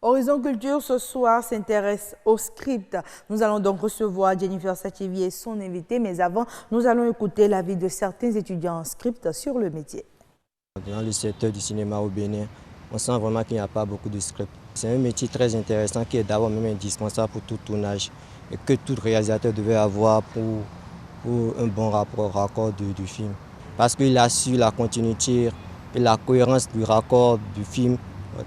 Horizon Culture, ce soir, s'intéresse au script. Nous allons donc recevoir Jennifer Sativi et son invité, mais avant, nous allons écouter l'avis de certains étudiants en script sur le métier. Dans le secteur du cinéma au Bénin, on sent vraiment qu'il n'y a pas beaucoup de script. C'est un métier très intéressant qui est d'abord même indispensable pour tout tournage et que tout réalisateur devait avoir pour un bon raccord du film. Parce qu'il assure la continuité et la cohérence du raccord du film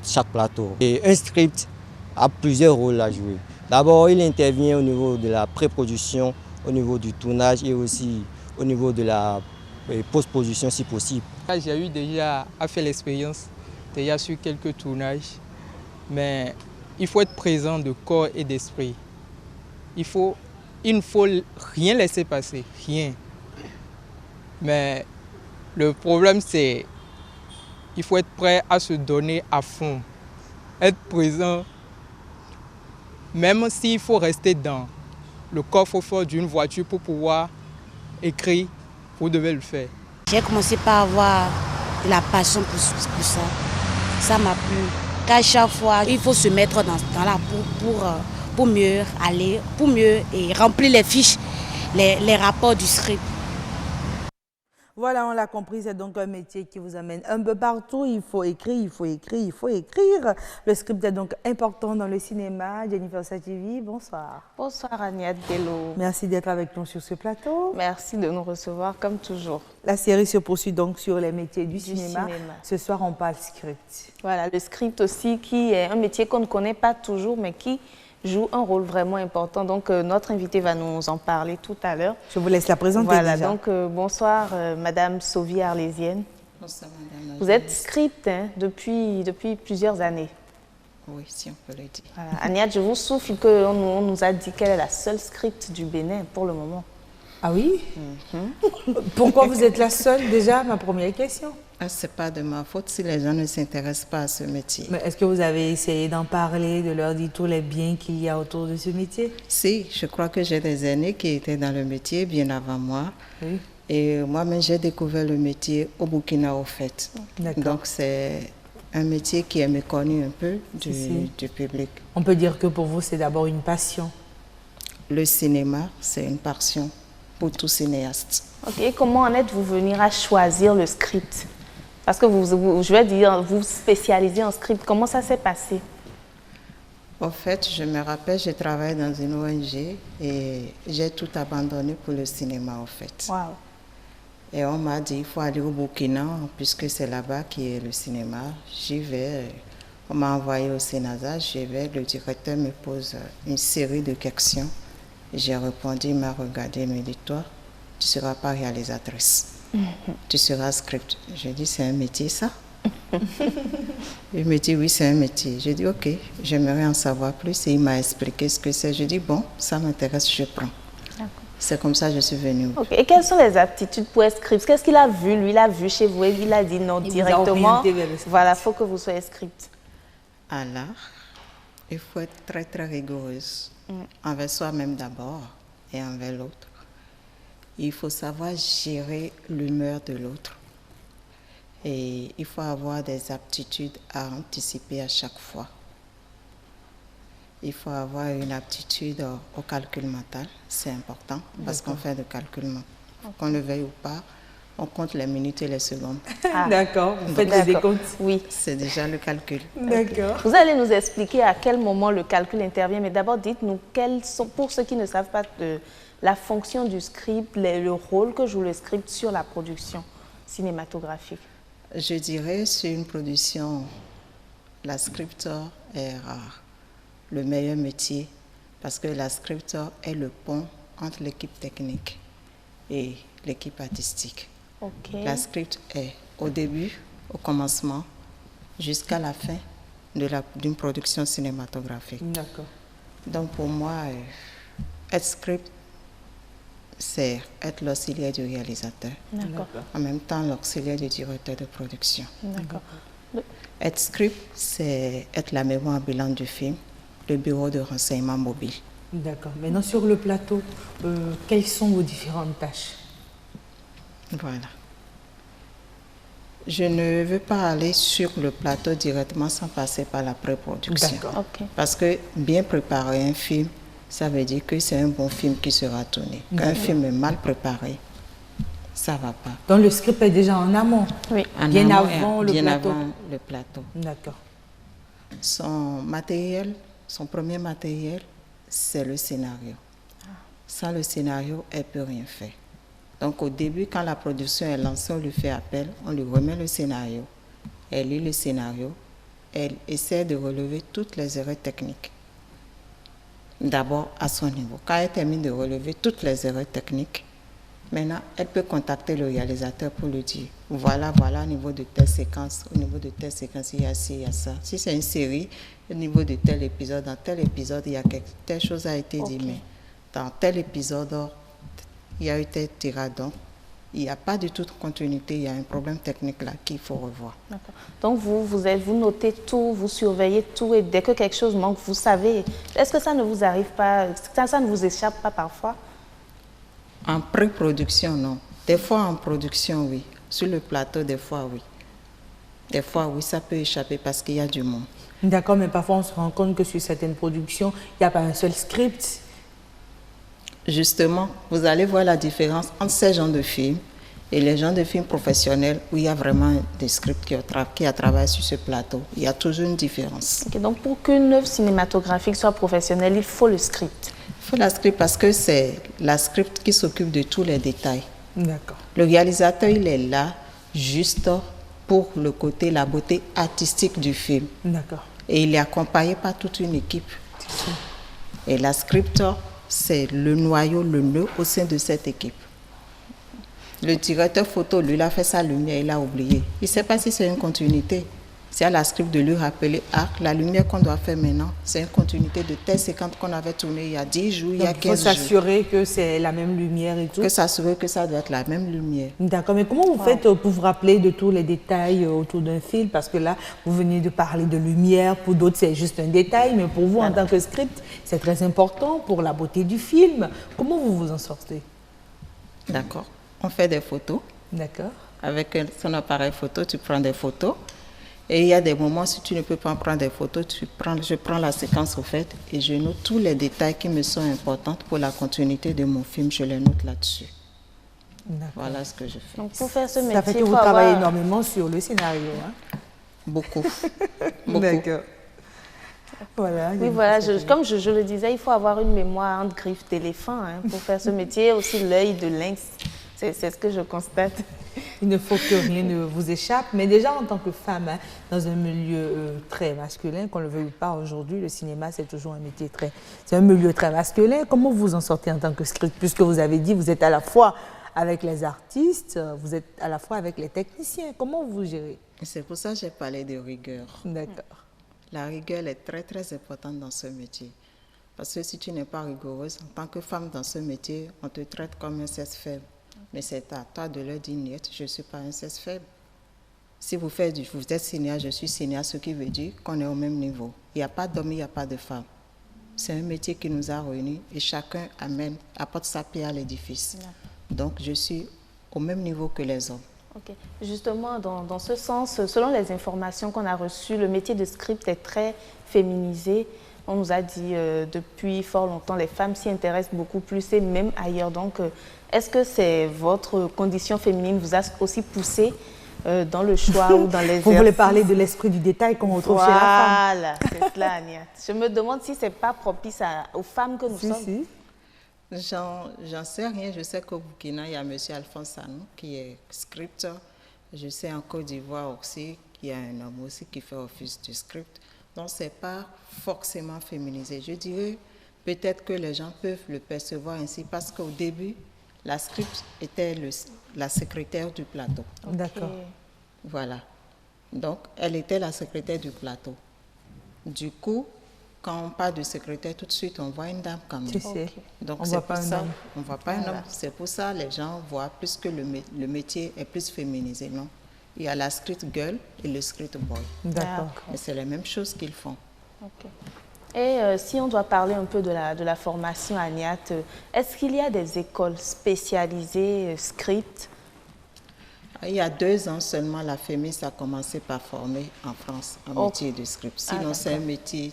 chaque plateau. Et un script a plusieurs rôles à jouer. D'abord, il intervient au niveau de la pré-production, au niveau du tournage et aussi au niveau de la post-production si possible. J'ai eu déjà à faire l'expérience, déjà sur quelques tournages, mais il faut être présent de corps et d'esprit. Il ne faut rien laisser passer, rien. Mais le problème c'est qu'il faut être prêt à se donner à fond, être présent, même s'il faut rester dans le coffre-fort d'une voiture pour pouvoir écrire, vous devez le faire. J'ai commencé par avoir de la passion pour ça. Ça m'a plu. Qu'à chaque fois, il faut se mettre dans la boue pour mieux aller, pour mieux et remplir les fiches, les rapports du script. Voilà, on l'a compris, c'est donc un métier qui vous amène un peu partout. Il faut écrire, il faut écrire, il faut écrire. Le script est donc important dans le cinéma. Jennifer Sativi, bonsoir. Bonsoir Agnès Bello. Merci d'être avec nous sur ce plateau. Merci de nous recevoir comme toujours. La série se poursuit donc sur les métiers du cinéma. Ce soir, on parle script. Voilà, le script aussi qui est un métier qu'on ne connaît pas toujours, mais qui joue un rôle vraiment important. Donc, notre invité va nous en parler tout à l'heure. Je vous laisse la présenter voilà, déjà. Donc, bonsoir, Madame Sauvie Arlésienne. Bonsoir, Madame. Vous êtes script depuis plusieurs années. Oui, si on peut le dire. Voilà. Agnès, je vous souffle qu'on nous a dit qu'elle est la seule script du Bénin pour le moment. Ah oui? Pourquoi vous êtes la seule déjà? Ma première question. Ah, ce n'est pas de ma faute si les gens ne s'intéressent pas à ce métier. Mais est-ce que vous avez essayé d'en parler, de leur dire tous les biens qu'il y a autour de ce métier? Si, je crois que j'ai des aînés qui étaient dans le métier bien avant moi. Oui. Et moi-même, j'ai découvert le métier au Burkina, au fait. Donc, c'est un métier qui est méconnu un peu du public. On peut dire que pour vous, c'est d'abord une passion. Le cinéma, c'est une passion pour tout cinéaste. Ok, et comment en êtes-vous venir à choisir le script? Parce que je vais dire, vous spécialisez en script. Comment ça s'est passé? En fait, je me rappelle, je travaille dans une ONG et j'ai tout abandonné pour le cinéma, en fait. Wow. Et on m'a dit, il faut aller au Burkina, puisque c'est là-bas qui est le cinéma. J'y vais. On m'a envoyé au Sénasa, j'y vais. Le directeur me pose une série de questions. J'ai répondu, il m'a regardé, il me dit, toi, tu ne seras pas réalisatrice. Tu seras script. J'ai dit, c'est un métier, ça? Il me dit, oui, c'est un métier. J'ai dit, ok, j'aimerais en savoir plus. Et il m'a expliqué ce que c'est. J'ai dit, bon, ça m'intéresse, je prends. C'est comme ça que je suis venue. Okay. Et quelles sont les aptitudes pour être script? Qu'est-ce qu'il a vu? Lui, il a vu chez vous et il a dit non directement. Voilà, il faut que vous soyez script. Alors, il faut être très, très rigoureuse. Envers soi-même d'abord et envers l'autre. Il faut savoir gérer l'humeur de l'autre. Et il faut avoir des aptitudes à anticiper à chaque fois. Il faut avoir une aptitude au calcul mental, c'est important, parce qu'on fait de calcul mental. Qu'on le veuille ou pas, on compte les minutes et les secondes. D'accord, vous faites des décomptes. Oui. C'est déjà le calcul. D'accord. Vous allez nous expliquer à quel moment le calcul intervient, mais d'abord dites-nous, pour ceux qui ne savent pas la fonction du script, le rôle que joue le script sur la production cinématographique. Je dirais, sur une production, la scripteur est le meilleur métier parce que la scripteur est le pont entre l'équipe technique et l'équipe artistique. Okay. La script est au début, au commencement, jusqu'à la fin d'une production cinématographique. D'accord. Donc pour moi, être script, c'est être l'auxiliaire du réalisateur. D'accord. En même temps, l'auxiliaire du directeur de production. D'accord. Être script, c'est être la mémoire ambulante du film, le bureau de renseignement mobile. D'accord. Maintenant, sur le plateau, quelles sont vos différentes tâches? Voilà. Je ne veux pas aller sur le plateau directement sans passer par la pré-production. D'accord. Ok. Parce que bien préparer un film, ça veut dire que c'est un bon film qui sera tourné. Quand un film est mal préparé, ça ne va pas. Donc le script est déjà en amont. Oui. En Bien amont et avant le bien plateau. avant le plateau. D'accord. Son matériel, son premier matériel, c'est le scénario. Sans le scénario, elle ne peut rien faire. Donc au début, quand la production est lancée, on lui fait appel, on lui remet le scénario. Elle lit le scénario, elle essaie de relever toutes les erreurs techniques. D'abord à son niveau. Quand elle termine de relever toutes les erreurs techniques, maintenant, elle peut contacter le réalisateur pour lui dire, voilà, au niveau de telle séquence, il y a ci, il y a ça. Si c'est une série, au niveau de tel épisode, dans tel épisode, il y a telle chose a été dit, mais dans tel épisode, il y a eu tel tiradon. Il n'y a pas du tout de continuité, il y a un problème technique là qu'il faut revoir. Donc vous notez tout, vous surveillez tout et dès que quelque chose manque, vous savez. Est-ce que ça ne vous arrive pas, ça ne vous échappe pas parfois? En pré-production, non. Des fois en production, oui. Sur le plateau, des fois, oui. Des fois, oui, ça peut échapper parce qu'il y a du monde. D'accord, mais parfois on se rend compte que sur certaines productions, il n'y a pas un seul script. Justement, vous allez voir la différence entre ces genres de films et les genres de films professionnels où il y a vraiment des scripts qui a travaillé sur ce plateau. Il y a toujours une différence. Okay, donc pour qu'une œuvre cinématographique soit professionnelle, il faut le script. Il faut la script parce que c'est la script qui s'occupe de tous les détails. D'accord. Le réalisateur, il est là juste pour le côté, la beauté artistique du film. D'accord. Et il est accompagné par toute une équipe. Et la script, c'est le noyau, le nœud au sein de cette équipe. Le directeur photo, lui, il a fait sa lumière, il a oublié. Il ne sait pas si c'est une continuité. C'est à la script de lui rappeler, la lumière qu'on doit faire maintenant, c'est une continuité de telle séquence qu'on avait tournée il y a 10 jours, il y a 15 jours. Il faut s'assurer que c'est la même lumière et tout. Que s'assurer que ça doit être la même lumière. D'accord, mais comment vous faites pour vous rappeler de tous les détails autour d'un film? Parce que là, vous venez de parler de lumière, pour d'autres c'est juste un détail, mais pour vous en tant que script, c'est très important pour la beauté du film. Comment vous vous en sortez? D'accord, on fait des photos. D'accord. Avec son appareil photo, tu prends des photos. Et il y a des moments, si tu ne peux pas prendre des photos, je prends la séquence au fait et je note tous les détails qui me sont importants pour la continuité de mon film. Je les note là-dessus. Voilà ce que je fais. Donc pour faire ce métier, ça fait que vous travaillez énormément sur le scénario. Hein? Beaucoup. Beaucoup. D'accord. Voilà, oui, voilà, comme je le disais, il faut avoir une mémoire entre griffes d'éléphant pour faire ce métier, aussi l'œil de lynx. C'est ce que je constate. Il ne faut que rien ne vous échappe. Mais déjà, en tant que femme, hein, dans un milieu très masculin, qu'on ne le veuille pas aujourd'hui, le cinéma, c'est toujours un métier c'est un milieu très masculin. Comment vous en sortez en tant que script? Puisque vous avez dit, vous êtes à la fois avec les artistes, vous êtes à la fois avec les techniciens. Comment vous gérez? C'est pour ça que j'ai parlé de rigueur. D'accord. La rigueur est très, très importante dans ce métier. Parce que si tu n'es pas rigoureuse, en tant que femme dans ce métier, on te traite comme un sexe faible. Mais c'est à toi de leur dire, niet, je ne suis pas un sexe faible. Si vous êtes cinéaste, je suis cinéaste, ce qui veut dire qu'on est au même niveau. Il n'y a pas d'homme, il n'y a pas de femme. C'est un métier qui nous a réunis et chacun apporte sa pierre à l'édifice. Donc, je suis au même niveau que les hommes. Okay. Justement, dans ce sens, selon les informations qu'on a reçues, le métier de script est très féminisé. On nous a dit depuis fort longtemps, les femmes s'y intéressent beaucoup plus et même ailleurs. Donc, est-ce que c'est votre condition féminine vous a aussi poussé dans le choix ou dans les Vous voulez parler de l'esprit du détail qu'on retrouve chez la femme? Voilà, c'est cela, Ania. Je me demande si ce n'est pas propice aux femmes que nous sommes. Si. J'en sais rien. Je sais qu'au Burkina, il y a M. Alphonse Sanou qui est scripteur. Je sais en Côte d'Ivoire aussi qu'il y a un homme aussi qui fait office de script. Donc, ce n'est pas forcément féminisé. Je dirais peut-être que les gens peuvent le percevoir ainsi parce qu'au début, la script était la secrétaire du plateau. Okay. D'accord. Voilà. Donc, elle était la secrétaire du plateau. Du coup, quand on parle de secrétaire, tout de suite, on voit une dame comme ça. Okay. Donc, on ne voit pas un homme. On ne voit pas un homme. C'est pour ça que les gens voient plus que le métier est plus féminisé. Non? Il y a la script girl et le script boy. D'accord. Mais c'est la même chose qu'ils font. Okay. Et si on doit parler un peu de la formation à Niat, est-ce qu'il y a des écoles spécialisées script? Il y a 2 ans seulement, la FEMIS a commencé par former en France un métier de script. Sinon, c'est un métier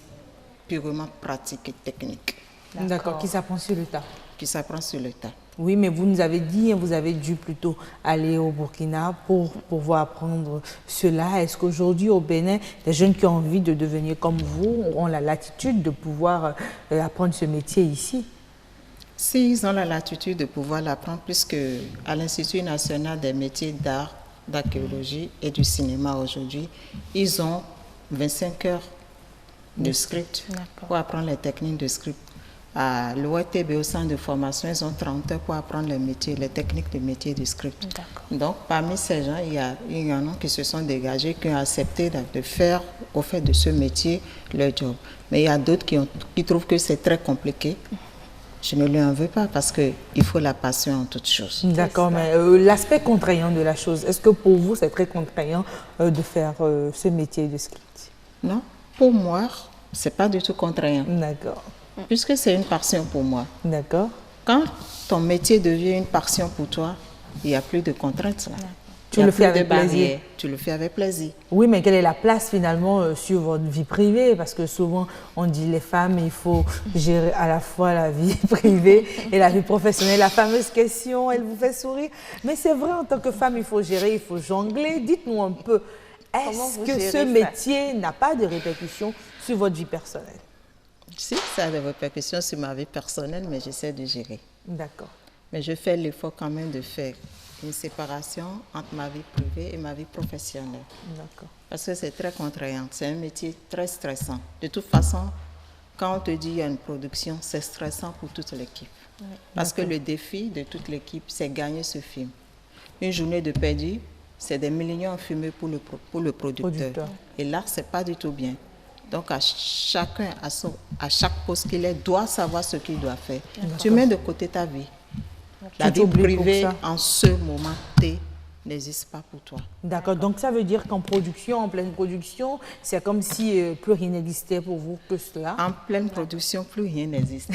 purement pratique et technique. D'accord, qui s'apprend sur le tas. Qui s'apprend sur le tas. Oui, mais vous nous avez dit, vous avez dû plutôt aller au Burkina pour pouvoir apprendre cela. Est-ce qu'aujourd'hui, au Bénin, les jeunes qui ont envie de devenir comme vous ont la latitude de pouvoir apprendre ce métier ici? Si, ils ont la latitude de pouvoir l'apprendre, puisque à l'Institut national des métiers d'art, d'archéologie et du cinéma aujourd'hui, ils ont 25 heures de script pour apprendre les techniques de script. À l'OETB, au centre de formation, ils ont 30 heures pour apprendre les métiers, les techniques de métier de script. Donc, parmi ces gens, il y en a qui se sont dégagés, qui ont accepté de faire, au fait de ce métier, leur job. Mais il y a d'autres qui trouvent que c'est très compliqué. Je ne lui en veux pas parce qu'il faut la passion en toute chose. D'accord, mais l'aspect contraignant de la chose, est-ce que pour vous, c'est très contraignant de faire ce métier de script? Non, pour moi, ce n'est pas du tout contraignant. D'accord. Puisque c'est une passion pour moi. D'accord. Quand ton métier devient une passion pour toi, il n'y a plus de contraintes là. Tu le fais avec plaisir. Tu le fais avec plaisir. Oui, mais quelle est la place finalement sur votre vie privée? Parce que souvent, on dit les femmes, il faut gérer à la fois la vie privée et la vie professionnelle. La fameuse question, elle vous fait sourire. Mais c'est vrai, en tant que femme, il faut gérer, il faut jongler. Dites-nous un peu, est-ce que ce métier n'a pas de répercussions sur votre vie personnelle? Si, ça a des répercussions sur ma vie personnelle, mais j'essaie de gérer. D'accord. Mais je fais l'effort quand même de faire une séparation entre ma vie privée et ma vie professionnelle. D'accord. Parce que c'est très contraignant, c'est un métier très stressant. De toute façon, quand on te dit qu'il y a une production, c'est stressant pour toute l'équipe. Oui. Parce que le défi de toute l'équipe, c'est gagner ce film. Une journée de perdu, c'est des millions en fumée pour le producteur. Et là, ce n'est pas du tout bien. Donc, chacun, à chaque poste qu'il est, doit savoir ce qu'il doit faire. Tu mets de côté ta vie. La vie privée, en ce moment T, n'existe pas pour toi. D'accord. Donc, ça veut dire qu'en production, en pleine production, c'est comme si plus rien n'existait pour vous que cela? En pleine production, plus rien n'existe.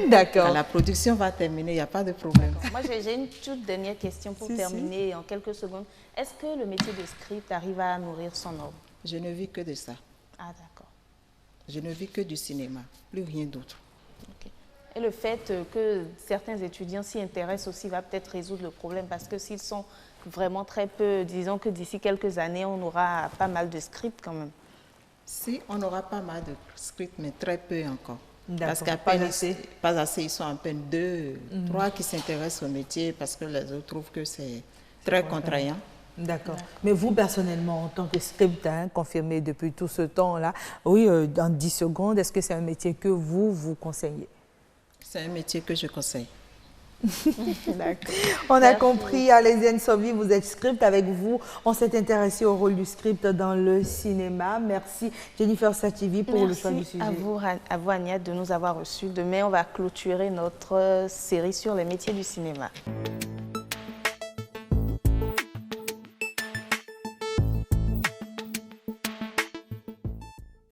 D'accord. Quand la production va terminer, il n'y a pas de problème. Moi, j'ai une toute dernière question pour terminer en quelques secondes. Est-ce que le métier de script arrive à nourrir son homme? Je ne vis que de ça. Ah, d'accord. Je ne vis que du cinéma, plus rien d'autre. Okay. Et le fait que certains étudiants s'y intéressent aussi va peut-être résoudre le problème, parce que s'ils sont vraiment très peu, disons que d'ici quelques années, on aura pas mal de scripts quand même. Si, on aura pas mal de scripts, mais très peu encore. Parce qu'à peine, pas assez, ils sont à peine 2, 3 qui s'intéressent au métier parce que les autres trouvent que c'est très contraignant. D'accord. Mais vous, personnellement, en tant que script, confirmé depuis tout ce temps-là, oui, dans 10 secondes, est-ce que c'est un métier que vous conseillez? C'est un métier que je conseille. D'accord. On a compris, Alésienne Sobi, vous êtes script. Avec vous, on s'est intéressé au rôle du script dans le cinéma. Merci Jennifer Sativi pour le choix du sujet. Merci à vous, Agnès, de nous avoir reçus. Demain, on va clôturer notre série sur les métiers du cinéma.